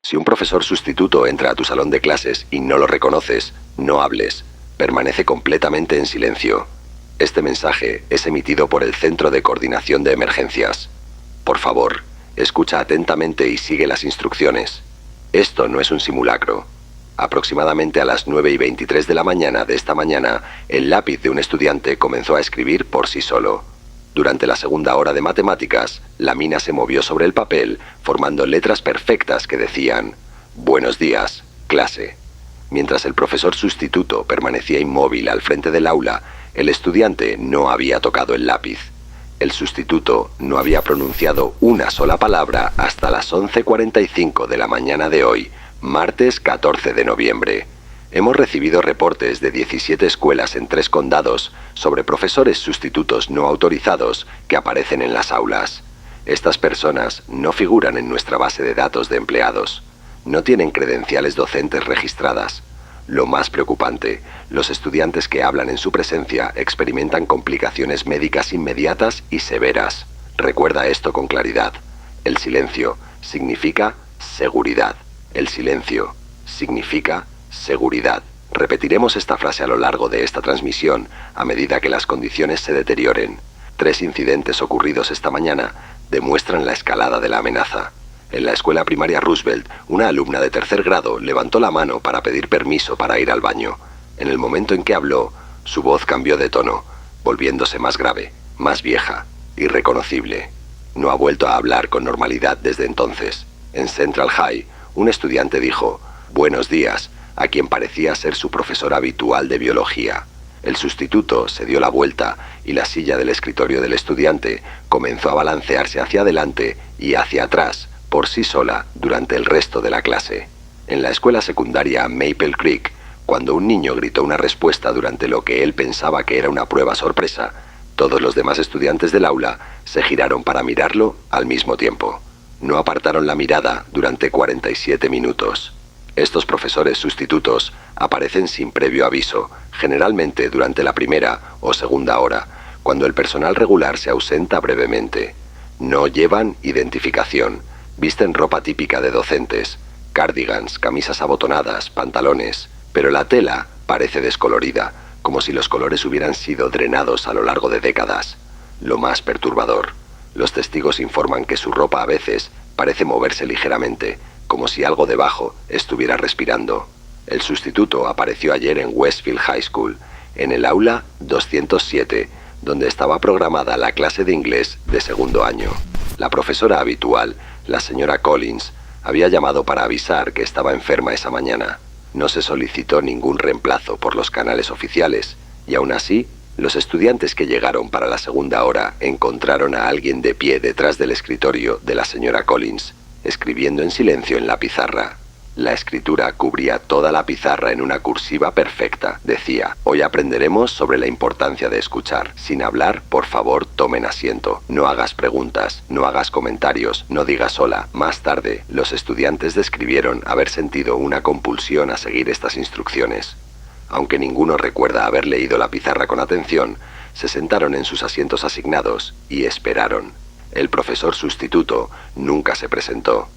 Si un profesor sustituto entra a tu salón de clases y no lo reconoces, no hables. Permanece completamente en silencio. Este mensaje es emitido por el Centro de Coordinación de Emergencias. Por favor, escucha atentamente y sigue las instrucciones. Esto no es un simulacro. Aproximadamente a las 9:23 de la mañana de esta mañana, el lápiz de un estudiante comenzó a escribir por sí solo. Durante la segunda hora de matemáticas, la mina se movió sobre el papel, formando letras perfectas que decían: «Buenos días, clase». Mientras el profesor sustituto permanecía inmóvil al frente del aula, el estudiante no había tocado el lápiz. El sustituto no había pronunciado una sola palabra hasta las 11:45 de la mañana de hoy, martes 14 de noviembre. Hemos recibido reportes de 17 escuelas en 3 condados sobre profesores sustitutos no autorizados que aparecen en las aulas. Estas personas no figuran en nuestra base de datos de empleados. No tienen credenciales docentes registradas. Lo más preocupante, los estudiantes que hablan en su presencia experimentan complicaciones médicas inmediatas y severas. Recuerda esto con claridad. El silencio significa seguridad. El silencio significa seguridad. Repetiremos esta frase a lo largo de esta transmisión a medida que las condiciones se deterioren. 3 incidentes ocurridos esta mañana demuestran la escalada de la amenaza. En la escuela primaria Roosevelt, una alumna de 3er grado levantó la mano para pedir permiso para ir al baño. En el momento en que habló, su voz cambió de tono, volviéndose más grave, más vieja, irreconocible. No ha vuelto a hablar con normalidad desde entonces. En Central High, un estudiante dijo: «Buenos días», a quien parecía ser su profesor habitual de biología. El sustituto se dio la vuelta y la silla del escritorio del estudiante comenzó a balancearse hacia adelante y hacia atrás, por sí sola, durante el resto de la clase. En la escuela secundaria Maple Creek, cuando un niño gritó una respuesta durante lo que él pensaba que era una prueba sorpresa, todos los demás estudiantes del aula se giraron para mirarlo al mismo tiempo. No apartaron la mirada durante 47 minutos. Estos profesores sustitutos aparecen sin previo aviso, generalmente durante la primera o segunda hora, cuando el personal regular se ausenta brevemente. No llevan identificación. Visten ropa típica de docentes, cardigans, camisas abotonadas, pantalones, pero la tela parece descolorida, como si los colores hubieran sido drenados a lo largo de décadas. Lo más perturbador, los testigos informan que su ropa a veces parece moverse ligeramente, como si algo debajo estuviera respirando. El sustituto apareció ayer en Westfield High School, en el aula 207, donde estaba programada la clase de inglés de segundo año. La profesora habitual, la señora Collins, había llamado para avisar que estaba enferma esa mañana. No se solicitó ningún reemplazo por los canales oficiales, y aún así, los estudiantes que llegaron para la segunda hora encontraron a alguien de pie detrás del escritorio de la señora Collins, escribiendo en silencio en la pizarra. La escritura cubría toda la pizarra en una cursiva perfecta. Decía: «Hoy aprenderemos sobre la importancia de escuchar. Sin hablar, por favor, tomen asiento. No hagas preguntas, no hagas comentarios, no digas hola». Más tarde, los estudiantes describieron haber sentido una compulsión a seguir estas instrucciones. Aunque ninguno recuerda haber leído la pizarra con atención, se sentaron en sus asientos asignados y esperaron. El profesor sustituto nunca se presentó.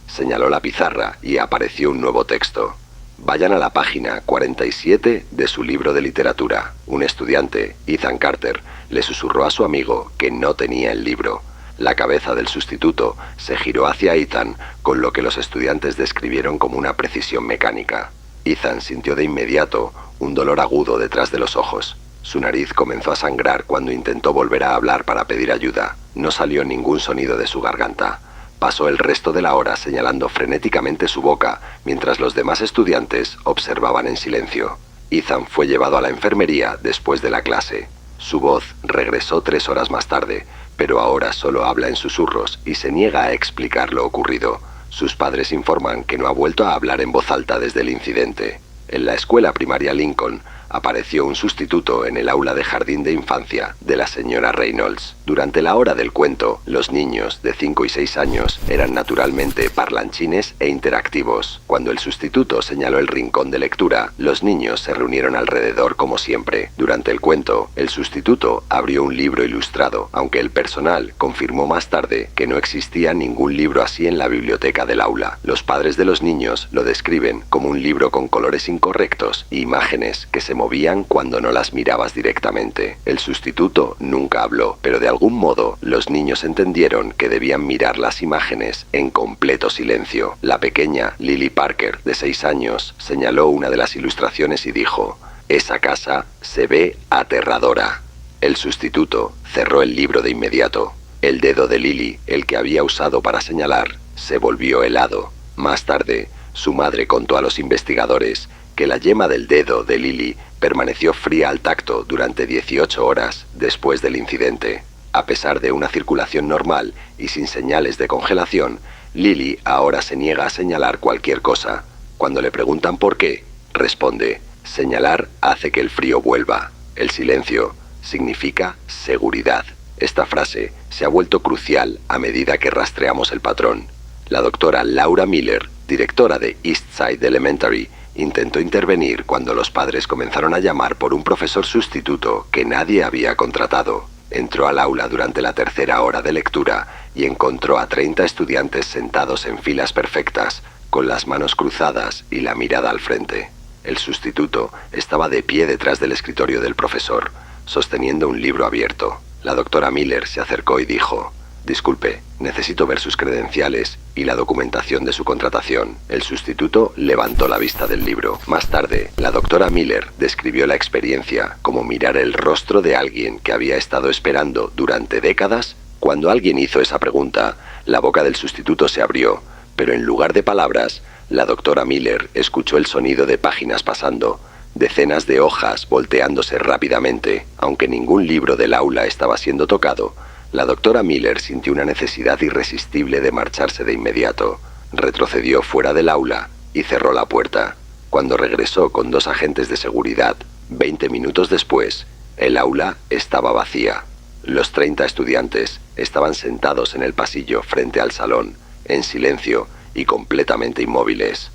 Señaló la pizarra y apareció un nuevo texto. Vayan a la página 47 de su libro de literatura. Un estudiante, Ethan Carter, le susurró a su amigo que no tenía el libro. La cabeza del sustituto se giró hacia Ethan, con lo que los estudiantes describieron como una precisión mecánica. Ethan sintió de inmediato un dolor agudo detrás de los ojos. Su nariz comenzó a sangrar cuando intentó volver a hablar para pedir ayuda. No salió ningún sonido de su garganta. Pasó el resto de la hora señalando frenéticamente su boca, mientras los demás estudiantes observaban en silencio. Ethan fue llevado a la enfermería después de la clase. Su voz regresó 3 horas más tarde, pero ahora solo habla en susurros y se niega a explicar lo ocurrido. Sus padres informan que no ha vuelto a hablar en voz alta desde el incidente. En la escuela primaria Lincoln apareció un sustituto en el aula de jardín de infancia de la señora Reynolds. Durante la hora del cuento, los niños de 5 y 6 años eran naturalmente parlanchines e interactivos. Cuando el sustituto señaló el rincón de lectura, los niños se reunieron alrededor como siempre. Durante el cuento, el sustituto abrió un libro ilustrado, aunque el personal confirmó más tarde que no existía ningún libro así en la biblioteca del aula. Los padres de los niños lo describen como un libro con colores incorrectos e imágenes que se movían cuando no las mirabas directamente. El sustituto nunca habló, pero de algún modo los niños entendieron que debían mirar las imágenes en completo silencio. La pequeña Lily Parker, de 6 años, señaló una de las ilustraciones y dijo: «Esa casa se ve aterradora». El sustituto cerró el libro de inmediato. El dedo de Lily, el que había usado para señalar, se volvió helado. Más tarde, su madre contó a los investigadores que la yema del dedo de Lily permaneció fría al tacto durante 18 horas después del incidente. A pesar de una circulación normal y sin señales de congelación, Lily ahora se niega a señalar cualquier cosa. Cuando le preguntan por qué, responde: «Señalar hace que el frío vuelva». El silencio significa seguridad. Esta frase se ha vuelto crucial a medida que rastreamos el patrón. La doctora Laura Miller, directora de Eastside Elementary, intentó intervenir cuando los padres comenzaron a llamar por un profesor sustituto que nadie había contratado. Entró al aula durante la tercera hora de lectura y encontró a 30 estudiantes sentados en filas perfectas, con las manos cruzadas y la mirada al frente. El sustituto estaba de pie detrás del escritorio del profesor, sosteniendo un libro abierto. La doctora Miller se acercó y dijo: «Disculpe, necesito ver sus credenciales y la documentación de su contratación». El sustituto levantó la vista del libro. Más tarde, la doctora Miller describió la experiencia como mirar el rostro de alguien que había estado esperando durante décadas. Cuando alguien hizo esa pregunta, la boca del sustituto se abrió, pero en lugar de palabras, la doctora Miller escuchó el sonido de páginas pasando, decenas de hojas volteándose rápidamente. Aunque ningún libro del aula estaba siendo tocado, la doctora Miller sintió una necesidad irresistible de marcharse de inmediato. Retrocedió fuera del aula y cerró la puerta. Cuando regresó con 2 agentes de seguridad, 20 minutos después, el aula estaba vacía. Los 30 estudiantes estaban sentados en el pasillo frente al salón, en silencio y completamente inmóviles.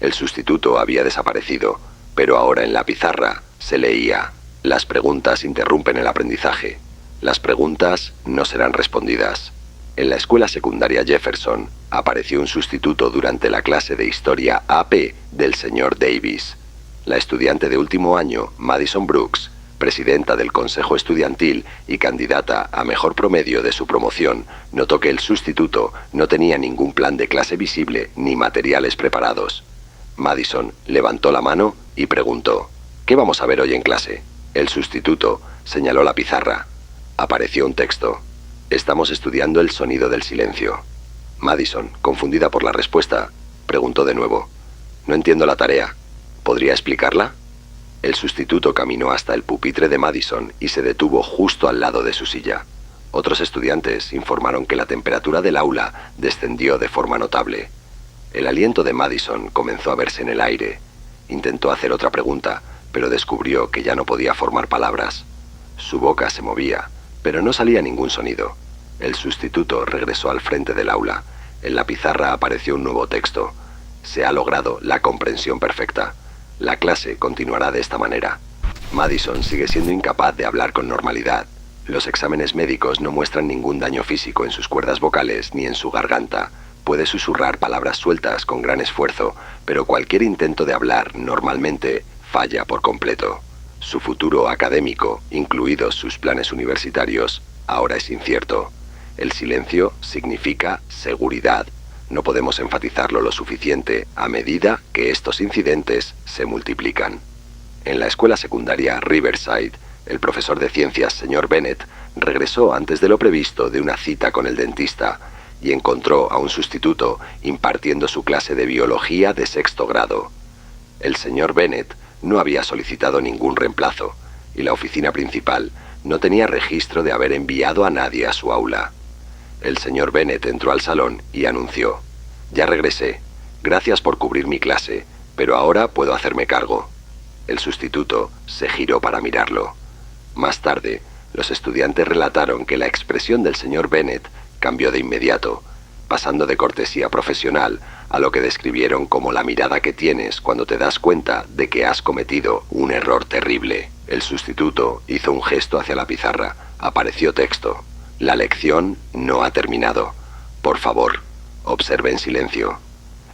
El sustituto había desaparecido, pero ahora en la pizarra se leía: «Las preguntas interrumpen el aprendizaje. Las preguntas no serán respondidas». En la escuela secundaria Jefferson apareció un sustituto durante la clase de historia AP del señor Davis. La estudiante de último año, Madison Brooks, presidenta del consejo estudiantil y candidata a mejor promedio de su promoción, notó que el sustituto no tenía ningún plan de clase visible ni materiales preparados. Madison levantó la mano y preguntó: «¿Qué vamos a ver hoy en clase?». El sustituto señaló la pizarra. Apareció un texto: «Estamos estudiando el sonido del silencio». Madison, confundida por la respuesta, preguntó de nuevo: «No entiendo la tarea. ¿Podría explicarla?». El sustituto caminó hasta el pupitre de Madison y se detuvo justo al lado de su silla. Otros estudiantes informaron que la temperatura del aula descendió de forma notable. El aliento de Madison comenzó a verse en el aire. Intentó hacer otra pregunta, pero descubrió que ya no podía formar palabras. Su boca se movía, pero no salía ningún sonido. El sustituto regresó al frente del aula. En la pizarra apareció un nuevo texto: «Se ha logrado la comprensión perfecta. La clase continuará de esta manera». Madison sigue siendo incapaz de hablar con normalidad. Los exámenes médicos no muestran ningún daño físico en sus cuerdas vocales ni en su garganta. Puede susurrar palabras sueltas con gran esfuerzo, pero cualquier intento de hablar normalmente falla por completo. Su futuro académico, incluidos sus planes universitarios, ahora es incierto. El silencio significa seguridad. No podemos enfatizarlo lo suficiente a medida que estos incidentes se multiplican. En la escuela secundaria Riverside, el profesor de ciencias, señor Bennett, regresó antes de lo previsto de una cita con el dentista y encontró a un sustituto impartiendo su clase de biología de 6º grado. El señor Bennett no había solicitado ningún reemplazo y la oficina principal no tenía registro de haber enviado a nadie a su aula. El señor Bennett entró al salón y anunció: «Ya regresé. Gracias por cubrir mi clase. Pero ahora puedo hacerme cargo. El sustituto se giró para mirarlo. Más tarde, los estudiantes relataron que la expresión del señor Bennett cambió de inmediato, pasando de cortesía profesional a lo que describieron como la mirada que tienes cuando te das cuenta de que has cometido un error terrible. El sustituto hizo un gesto hacia la pizarra. Apareció texto. La lección no ha terminado. Por favor, observe en silencio.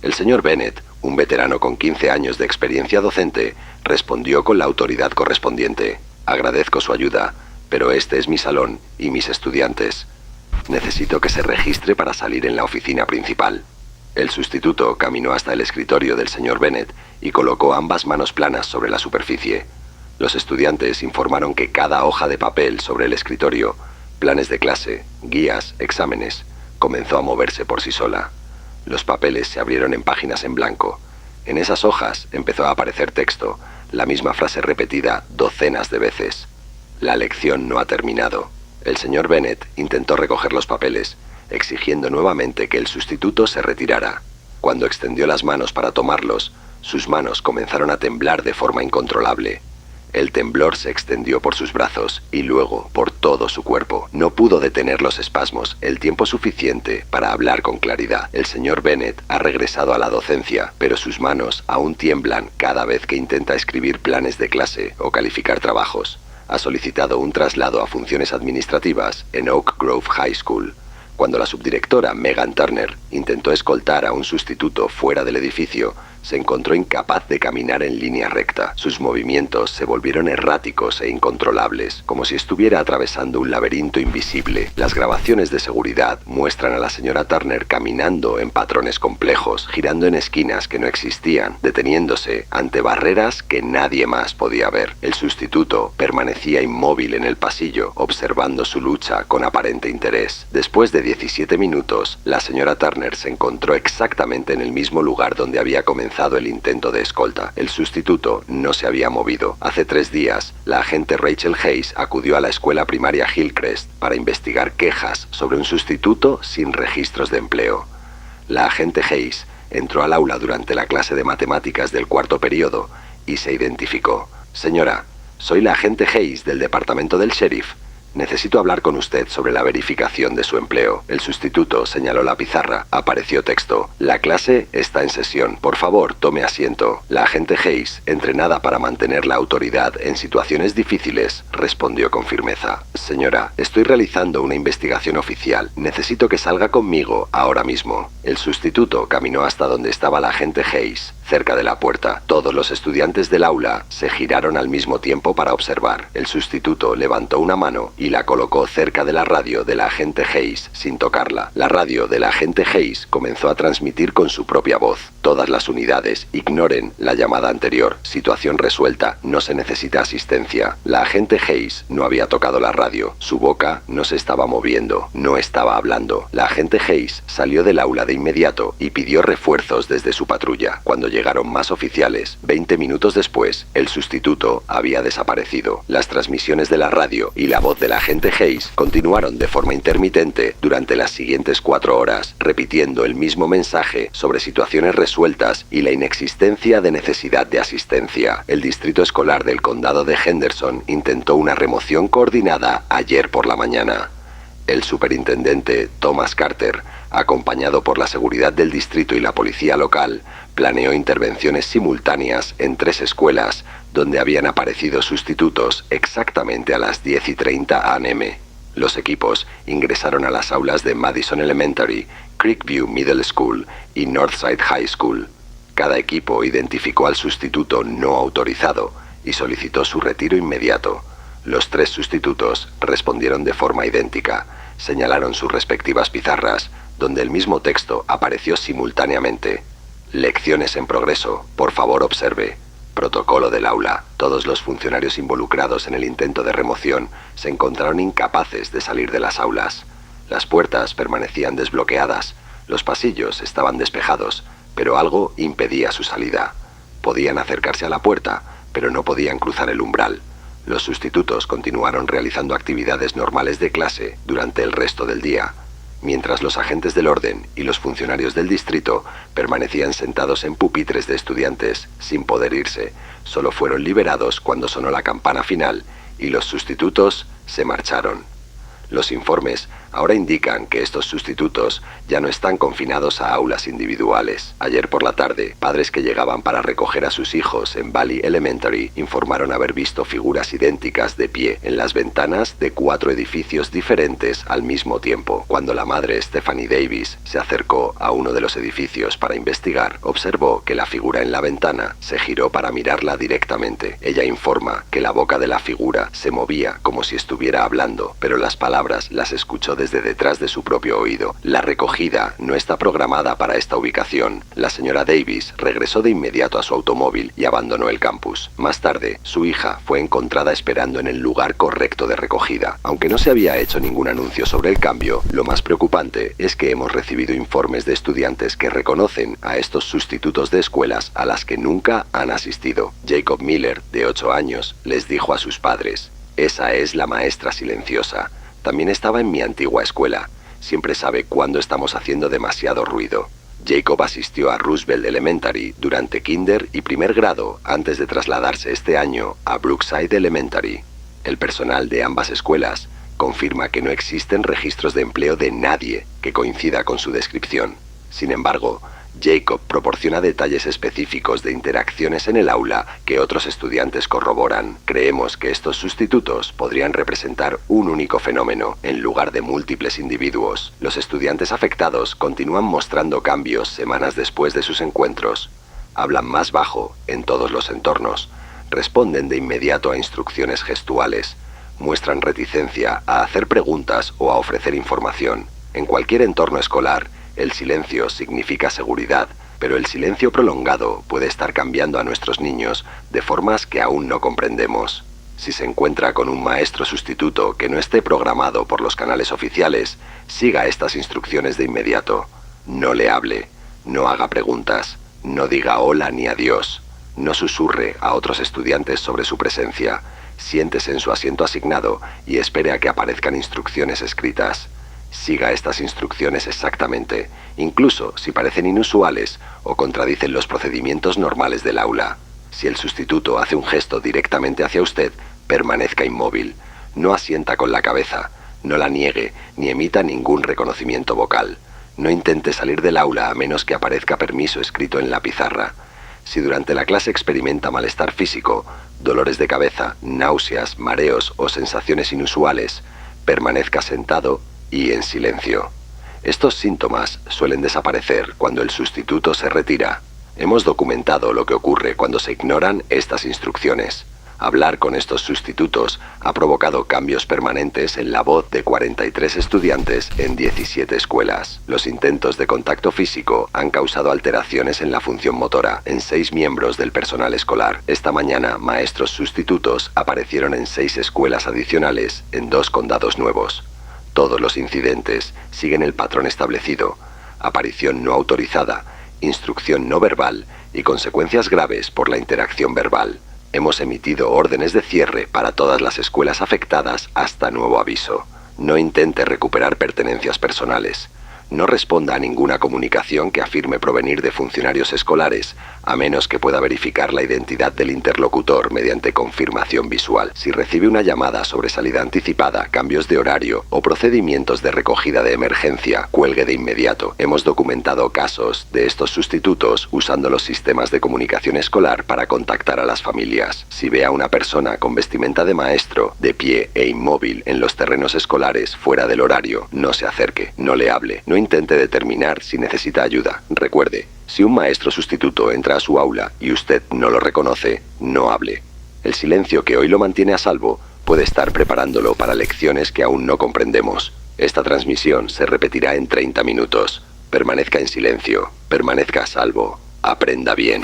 El señor Bennett, un veterano con 15 años de experiencia docente, respondió con la autoridad correspondiente. Agradezco su ayuda, pero este es mi salón y mis estudiantes. Necesito que se registre para salir en la oficina principal. El sustituto caminó hasta el escritorio del señor Bennett y colocó ambas manos planas sobre la superficie. Los estudiantes informaron que cada hoja de papel sobre el escritorio, planes de clase, guías, exámenes, comenzó a moverse por sí sola. Los papeles se abrieron en páginas en blanco. En esas hojas empezó a aparecer texto, la misma frase repetida docenas de veces. La lección no ha terminado. El señor Bennett intentó recoger los papeles, exigiendo nuevamente que el sustituto se retirara. Cuando extendió las manos para tomarlos, sus manos comenzaron a temblar de forma incontrolable. El temblor se extendió por sus brazos y luego por todo su cuerpo. No pudo detener los espasmos el tiempo suficiente para hablar con claridad. El señor Bennett ha regresado a la docencia, pero sus manos aún tiemblan cada vez que intenta escribir planes de clase o calificar trabajos. Ha solicitado un traslado a funciones administrativas en Oak Grove High School. Cuando la subdirectora Megan Turner intentó escoltar a un sustituto fuera del edificio, se encontró incapaz de caminar en línea recta. Sus movimientos se volvieron erráticos e incontrolables, como si estuviera atravesando un laberinto invisible. Las grabaciones de seguridad muestran a la señora Turner caminando en patrones complejos, girando en esquinas que no existían, deteniéndose ante barreras que nadie más podía ver. El sustituto permanecía inmóvil en el pasillo, observando su lucha con aparente interés. Después de 17 minutos, la señora Turner se encontró exactamente en el mismo lugar donde había comenzado el intento de escolta. El sustituto no se había movido. Hace 3 días, la agente Rachel Hayes acudió a la escuela primaria Hillcrest para investigar quejas sobre un sustituto sin registros de empleo. La agente Hayes entró al aula durante la clase de matemáticas del 4º periodo y se identificó. Señora, soy la agente Hayes del departamento del sheriff. Necesito hablar con usted sobre la verificación de su empleo. El sustituto señaló la pizarra. Apareció texto. La clase está en sesión. Por favor, tome asiento. La agente Hayes, entrenada para mantener la autoridad en situaciones difíciles, respondió con firmeza. Señora, estoy realizando una investigación oficial. Necesito que salga conmigo ahora mismo. El sustituto caminó hasta donde estaba la agente Hayes, cerca de la puerta. Todos los estudiantes del aula se giraron al mismo tiempo para observar. El sustituto levantó una mano y la colocó cerca de la radio de la agente Hayes sin tocarla. La radio de la agente Hayes comenzó a transmitir con su propia voz. Todas las unidades ignoren la llamada anterior. Situación resuelta. No se necesita asistencia. La agente Hayes no había tocado la radio. Su boca no se estaba moviendo. No estaba hablando. La agente Hayes salió del aula de inmediato y pidió refuerzos desde su patrulla. Cuando llegaron más oficiales, 20 minutos después, el sustituto había desaparecido. Las transmisiones de la radio y la voz de la agente Hayes continuaron de forma intermitente durante las siguientes 4 horas, repitiendo el mismo mensaje sobre situaciones resueltas y la inexistencia de necesidad de asistencia. El distrito escolar del condado de Henderson intentó una remoción coordinada ayer por la mañana. El superintendente Thomas Carter, acompañado por la seguridad del distrito y la policía local, planeó intervenciones simultáneas en 3 escuelas donde habían aparecido sustitutos exactamente a las 10:30 a.m. Los equipos ingresaron a las aulas de Madison Elementary, Creekview Middle School y Northside High School. Cada equipo identificó al sustituto no autorizado y solicitó su retiro inmediato. Los 3 sustitutos respondieron de forma idéntica. Señalaron sus respectivas pizarras, donde el mismo texto apareció simultáneamente. Lecciones en progreso. Por favor, observe. Protocolo del aula. Todos los funcionarios involucrados en el intento de remoción se encontraron incapaces de salir de las aulas. Las puertas permanecían desbloqueadas. Los pasillos estaban despejados, pero algo impedía su salida. Podían acercarse a la puerta, pero no podían cruzar el umbral. Los sustitutos continuaron realizando actividades normales de clase durante el resto del día. mientras los agentes del orden y los funcionarios del distrito permanecían sentados en pupitres de estudiantes sin poder irse. Solo fueron liberados cuando sonó la campana final y los sustitutos se marcharon. Los informes ahora indican que estos sustitutos ya no están confinados a aulas individuales. Ayer por la tarde, padres que llegaban para recoger a sus hijos en Valley Elementary informaron haber visto figuras idénticas de pie en las ventanas de 4 edificios diferentes al mismo tiempo. Cuando la madre Stephanie Davis se acercó a uno de los edificios para investigar, observó que la figura en la ventana se giró para mirarla directamente. Ella informa que la boca de la figura se movía como si estuviera hablando, pero las palabras las escuchó desde detrás de su propio oído. La recogida no está programada para esta ubicación. La señora Davis regresó de inmediato a su automóvil y abandonó el campus. Más tarde, su hija fue encontrada esperando en el lugar correcto de recogida. Aunque no se había hecho ningún anuncio sobre el cambio, lo más preocupante es que hemos recibido informes de estudiantes que reconocen a estos sustitutos de escuelas a las que nunca han asistido. Jacob Miller, de 8 años, les dijo a sus padres: «Esa es la maestra silenciosa. También estaba en mi antigua escuela. Siempre sabe cuándo estamos haciendo demasiado ruido». Jacob asistió a Roosevelt Elementary durante kinder y primer grado antes de trasladarse este año a Brookside Elementary. El personal de ambas escuelas confirma que no existen registros de empleo de nadie que coincida con su descripción. Sin embargo, Jacob proporciona detalles específicos de interacciones en el aula que otros estudiantes corroboran. Creemos que estos sustitutos podrían representar un único fenómeno, en lugar de múltiples individuos. Los estudiantes afectados continúan mostrando cambios semanas después de sus encuentros. Hablan más bajo en todos los entornos. Responden de inmediato a instrucciones gestuales. Muestran reticencia a hacer preguntas o a ofrecer información. En cualquier entorno escolar, el silencio significa seguridad, pero el silencio prolongado puede estar cambiando a nuestros niños de formas que aún no comprendemos. Si se encuentra con un maestro sustituto que no esté programado por los canales oficiales, siga estas instrucciones de inmediato. No le hable, no haga preguntas, no diga hola ni adiós, no susurre a otros estudiantes sobre su presencia. Siéntese en su asiento asignado y espere a que aparezcan instrucciones escritas. Siga estas instrucciones exactamente, incluso si parecen inusuales o contradicen los procedimientos normales del aula. Si el sustituto hace un gesto directamente hacia usted, permanezca inmóvil. No asienta con la cabeza, no la niegue, ni emita ningún reconocimiento vocal. No intente salir del aula a menos que aparezca permiso escrito en la pizarra. Si durante la clase experimenta malestar físico, dolores de cabeza, náuseas, mareos o sensaciones inusuales, permanezca sentado y en silencio. Estos síntomas suelen desaparecer cuando el sustituto se retira. Hemos documentado lo que ocurre cuando se ignoran estas instrucciones. Hablar con estos sustitutos ha provocado cambios permanentes en la voz de 43 estudiantes en 17 escuelas. Los intentos de contacto físico han causado alteraciones en la función motora en 6 miembros del personal escolar. Esta mañana, maestros sustitutos aparecieron en 6 escuelas adicionales en 2 condados nuevos. Todos los incidentes siguen el patrón establecido: aparición no autorizada, instrucción no verbal y consecuencias graves por la interacción verbal. Hemos emitido órdenes de cierre para todas las escuelas afectadas hasta nuevo aviso. No intente recuperar pertenencias personales. No responda a ninguna comunicación que afirme provenir de funcionarios escolares, a menos que pueda verificar la identidad del interlocutor mediante confirmación visual. Si recibe una llamada sobre salida anticipada, cambios de horario o procedimientos de recogida de emergencia, cuelgue de inmediato. Hemos documentado casos de estos sustitutos usando los sistemas de comunicación escolar para contactar a las familias. Si ve a una persona con vestimenta de maestro, de pie e inmóvil en los terrenos escolares fuera del horario, no se acerque, no le hable, no intente determinar si necesita ayuda. Recuerde, si un maestro sustituto entra a su aula y usted no lo reconoce, no hable. El silencio que hoy lo mantiene a salvo puede estar preparándolo para lecciones que aún no comprendemos. Esta transmisión se repetirá en 30 minutos. Permanezca en silencio, permanezca a salvo, aprenda bien.